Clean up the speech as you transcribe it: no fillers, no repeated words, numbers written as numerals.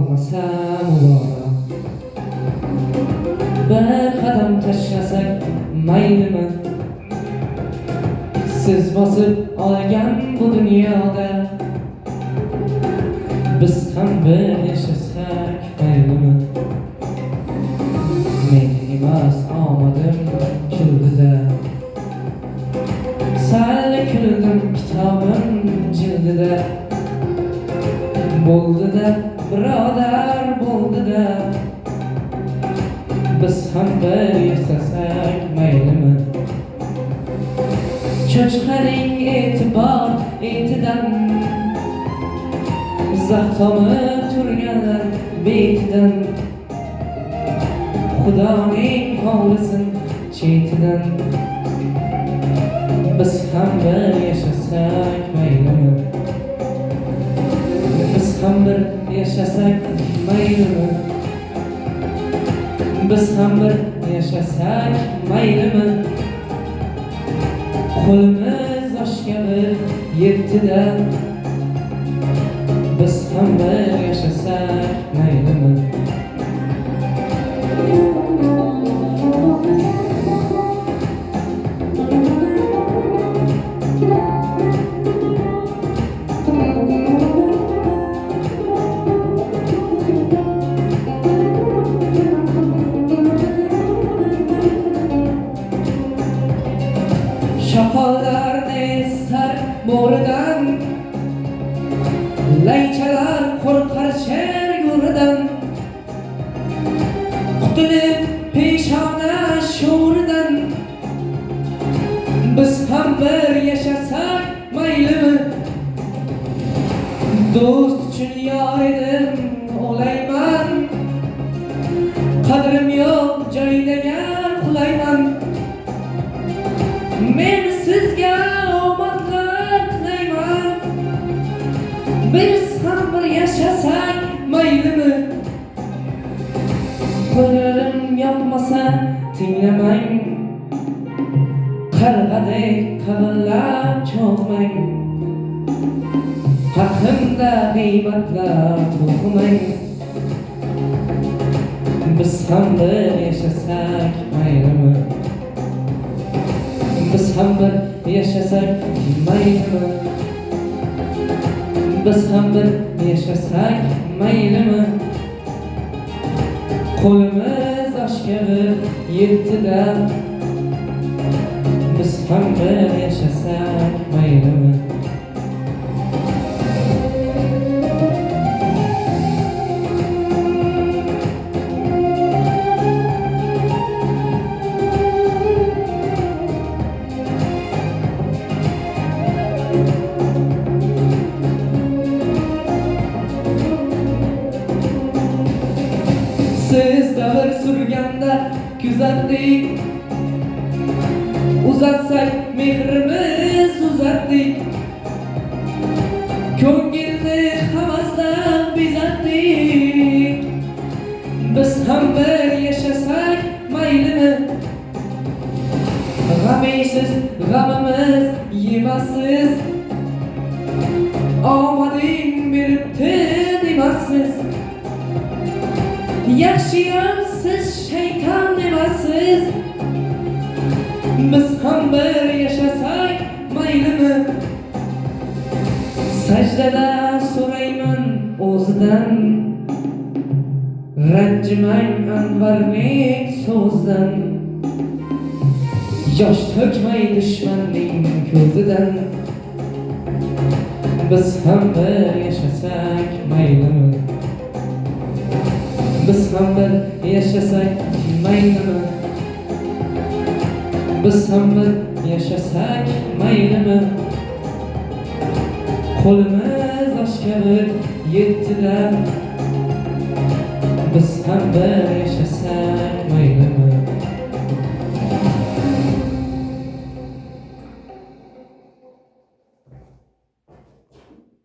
olmasa muborak. Bir qadam tashlasak maylimi? Siz bosib olgan bu dunyoda biz ham bir yashasak maylimi? Men emas omadim kildida, sal kuldim kitobim jildida. Bo'ldi-da birodar, bo'ldi-da, biz ham bir yashasak maylimi? Cho'chqaning e'tibor etidan, zax tomib turganlar betidan, Xudoning hovlisin chetidan, biz ham bir yashasak maylimi? Biz ham bir yashasak maylimi? Biz ham bir yashasak maylimi? Qo'limiz oshgani yettida, biz ham bir yashasak maylimi? Şakallarni sar bo'ridan, laychalar qo'rqar sher yo'ridan, qutulib peshona sho'ridan, biz ham bir yashasak maylimi? Do'st uchun yor edim o'layman, qadrim yo'q joydaga qulayman. Men sizga omadlar tilayman, biz ham bir yashasak maylimi? Ko'nglim yoqmasa tinglamang, qarg'adek qag'illab cho'qmang, haqimda g'iybatlar to'qimang. Biz ham bir yashasak maylimi? Biz ham bir yashasak maylimi? Biz ham bir yashasak maylimi? Qo'limiz oshgani yettida, biz ham bir yashasak maylimi? Siz davr surganda kuzatdik, uzatsak mehrimiz uzatdik, ko'ngilni havasdan bezatdik. Biz ham bir yashasak maylimi? G'amisiz g'amimiz yemassiz, omading beribdi demassiz. Yaxshiyam siz shayton emassiz, biz ham bir yashasak maylimi? Sajdada so'rayman o'zidan, ranjimang Anvarning so'zidan, yosh to'kmay dushmanning ko'zidan. Biz ham bir yashasak maylimi? Biz ham bir yashasak maylimi? Biz ham bir yashasak maylimi? Qo'limiz oshgani yettida, biz ham bir yashasak